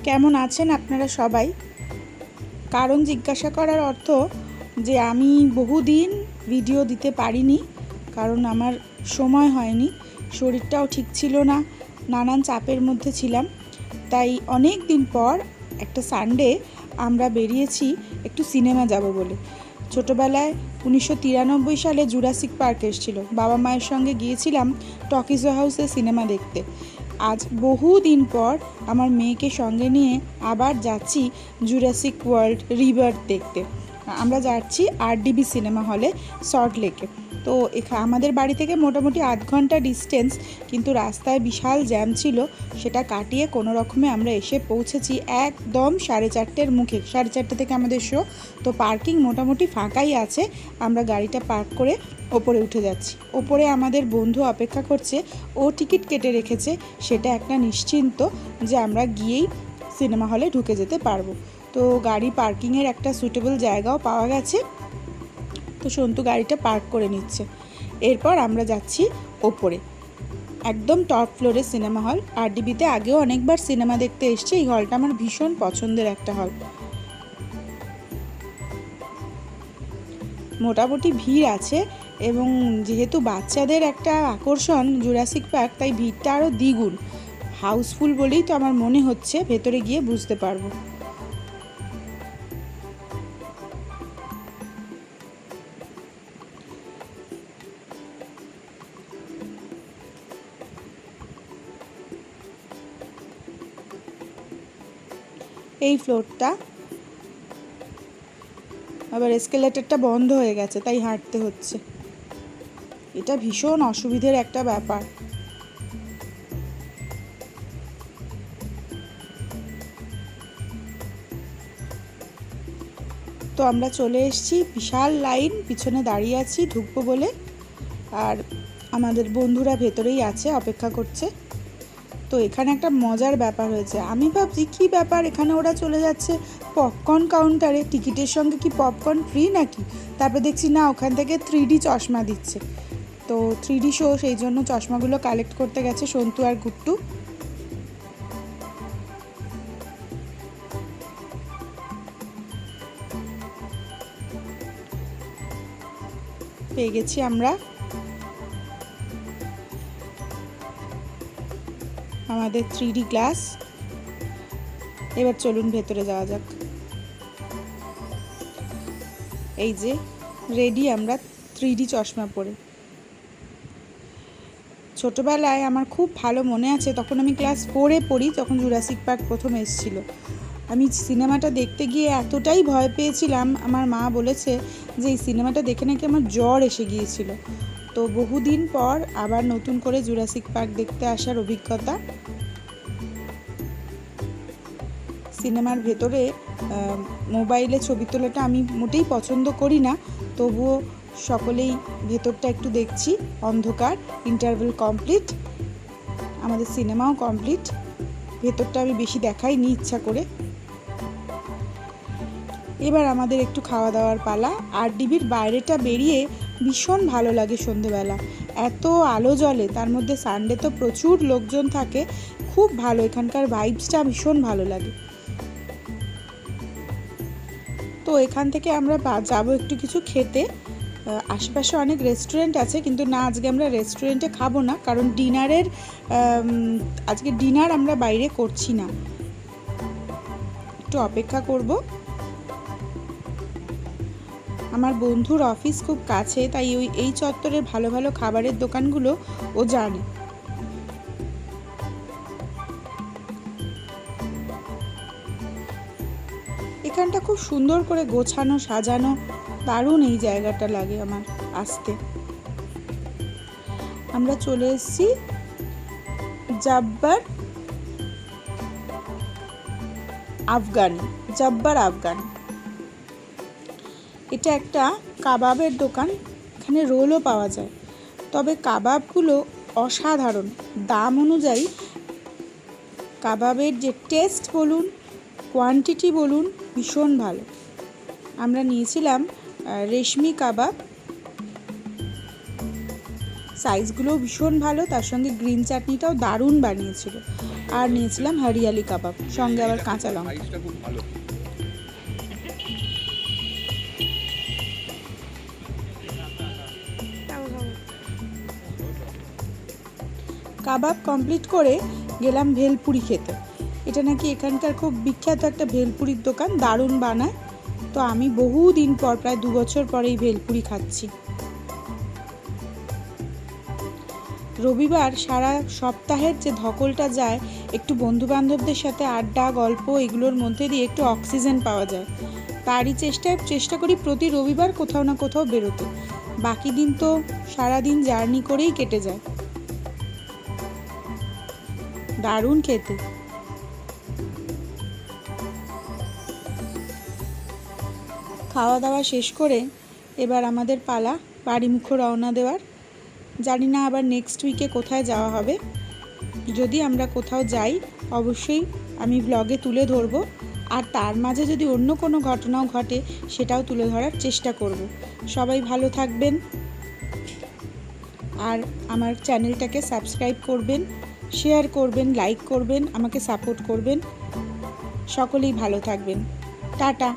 কেমন আছেন আপনারা সবাই? কারণ জিজ্ঞাসা করার অর্থ যে আমি বহুদিন ভিডিও দিতে পারিনি, কারণ আমার সময় হয়নি, শরীরটাও ঠিক ছিল না, নানান চাপের মধ্যে ছিলাম। তাই অনেক দিন পর একটা সানডে আমরা বেরিয়েছি একটু সিনেমা যাব বলে। ছোটোবেলায় 1993 সালে জুরাসিক পার্ক এসেছিল, বাবা মায়ের সঙ্গে গিয়েছিলাম টকিজ হাউসে সিনেমা দেখতে। আজ বহু দিন পর আমার মেয়েকে সঙ্গে নিয়ে আবার যাচ্ছি জুরাসিক ওয়ার্ল্ড রিবার্থ দেখতে। আমরা যাচ্ছি RDB সিনেমা হলে, সল্ট লেকে। তো আমাদের বাড়ি থেকে মোটামুটি 8 ঘন্টা ডিস্টেন্স, কিন্তু রাস্তায় বিশাল জ্যাম ছিল, সেটা কাটিয়ে কোনো রকমে আমরা এসে পৌঁছেছি একদম 4:30-র মুখে। 4:30 থেকে আমাদের শো, তো পার্কিং মোটামুটি ফাঁকাই আছে। আমরা গাড়িটা পার্ক করে ওপরে উঠে যাচ্ছি। ওপরে আমাদের বন্ধু অপেক্ষা করছে, ও টিকিট কেটে রেখেছে, সেটা একটা নিশ্চিন্ত যে আমরা গিয়েই সিনেমা হলে ঢুকে যেতে পারবো। তো গাড়ি পার্কিংয়ের একটা সুটেবল জায়গাও পাওয়া গেছে, তো সন্তু গাড়িটা পার্ক করে নিচ্ছে। এরপর আমরা যাচ্ছি ওপরে, একদম টপ ফ্লোরে সিনেমা হল। RDBতে আগেও অনেকবার সিনেমা দেখতে এসেছি, এই হলটা আমার ভীষণ পছন্দের একটা হল। মোটামুটি ভিড় আছে, এবং যেহেতু বাচ্চাদের একটা আকর্ষণ জুরাসিক পার্ক, তাই ভিড়টা আরও দ্বিগুণ। হাউসফুল বলেই তো আমার মনে হচ্ছে, ভেতরে গিয়ে বুঝতে পারবো। এই ফ্লোরটা, আবার এসকেলেটরটা বন্ধ হয়ে গেছে, তাই হাঁটতে হচ্ছে। এটা ভীষণ অসুবিধের একটা ব্যাপার। তো আমরা চলে এসেছি, বিশাল লাইন, পিছনে দাঁড়িয়ে আছি ঢুকবো বলে, আর আমাদের বন্ধুরা ভেতরেই আছে, অপেক্ষা করছে। তো এখানে একটা মজার ব্যাপার হয়েছে, আমি ভাবছি কী ব্যাপার, এখানে ওরা চলে যাচ্ছে পপকর্ন কাউন্টারে, টিকিটের সঙ্গে কি পপকর্ন ফ্রি নাকি? তারপরে দেখছি না, ওখান থেকে 3D চশমা দিচ্ছে। তো 3D শো, সেই জন্য চশমাগুলো কালেক্ট করতে গেছে সন্তু আর গুট্টু। পেয়ে গেছি আমরা আমাদের 3D গ্লাস। এবার চলুন ভেতরে যাওয়া যাক। এই যে রেডি আমরা 3D চশমা পরে। ছোটোবেলায় আমার খুব ভালো মনে আছে, তখন আমি ক্লাস 4-এ পড়ি, তখন জুরাসিক পার্ক প্রথম এসেছিলো। আমি সিনেমাটা দেখতে গিয়ে এতটাই ভয় পেয়েছিলাম, আমার মা বলেছে যে এই সিনেমাটা দেখে নাকি আমার জ্বর এসে গিয়েছিল। তো বহুদিন পর আবার নতুন করে জুরাসিক পার্ক দেখতে আসার অভিজ্ঞতা। সিনেমার ভেতরে মোবাইলে ছবি তোলাটা আমি মোটেই পছন্দ করি না, তবুও সকলেই ভেতরটা একটু দেখছি। অন্ধকার, ইন্টারভেল কমপ্লিট, আমাদের সিনেমাও কমপ্লিট। ভেতরটা আমি বেশি দেখাইনি ইচ্ছা করে। এবার আমাদের একটু খাওয়া দাওয়ার পালা। RDBর বাইরেটা বেরিয়ে ভীষণ ভালো লাগে সন্ধেবেলা, এত আলো জ্বলে, তার মধ্যে সানডে তো প্রচুর লোকজন থাকে, খুব ভালো, এখানকার ভাইবসটা ভীষণ ভালো লাগে। তো এখান থেকে আমরা যাবো একটু কিছু খেতে। আশেপাশে অনেক রেস্টুরেন্ট আছে, কিন্তু না, আজকে আমরা রেস্টুরেন্টে খাবো না, কারণ আজকে ডিনার আমরা বাইরে করছি না, একটু অপেক্ষা করব। আমার বন্ধুর অফিস খুব কাছে, তাই এই চত্বরের ভালো ভালো খাবারের দোকানগুলো ও জানে। এখানটা খুব সুন্দর করে গোছানো, সাজানো, দারুণ এই জায়গাটা লাগে আমার আসতে। আমরা চলে এসেছি জব্বার আফগান। এটা একটা কাবাবের দোকান, এখানে রোলও পাওয়া যায়, তবে কাবাবগুলো অসাধারণ। দাম অনুযায়ী কাবাবের যে টেস্ট বলুন, কোয়ান্টিটি বলুন, ভীষণ ভালো। আমরা নিয়েছিলাম রেশমি কাবাব, সাইজগুলোও ভীষণ ভালো, তার সঙ্গে গ্রিন চাটনিটাও দারুণ বানিয়েছিল। আর নিয়েছিলাম হরিয়ালি কাবাব, সঙ্গে আবার কাঁচা লঙ্কা। কাবাব কমপ্লিট করে গেলাম ভেলপুরি খেতে। এটা নাকি এখানকার খুব বিখ্যাত একটা ভেলপুরির দোকান, দারুণ বানায়। তো আমি বহু দিন পর, প্রায় 2 বছর পরে এই ভেলপুরি খাচ্ছি। রবিবার সারা সপ্তাহের যে ধকলটা যায়, একটু বন্ধুবান্ধবদের সাথে আড্ডা গল্প এগুলোর মধ্যে দিয়ে একটু অক্সিজেন পাওয়া যায়। তারই চেষ্টা করি প্রতি রবিবার কোথাও না কোথাও বেরোতে। বাকি দিন তো সারাদিন জার্নি করেই কেটে যায়। দারুণ খেতে। খাওয়া দাওয়া শেষ করে এবার আমাদের পালা বাড়িমুখো রওনা দেওয়ার। জানি না আবার নেক্সট উইকে কোথায় যাওয়া হবে। যদি আমরা কোথাও যাই অবশ্যই আমি ব্লগে তুলে ধরবো, আর তার মাঝে যদি অন্য কোনো ঘটনাও ঘটে সেটাও তুলে ধরার চেষ্টা করব। সবাই ভালো থাকবেন, আর আমার চ্যানেলটাকে সাবস্ক্রাইব করবেন, শেয়ার করবেন, লাইক করবেন, আমাকে সাপোর্ট করবেন। সকলেই ভালো থাকবেন। টাটা।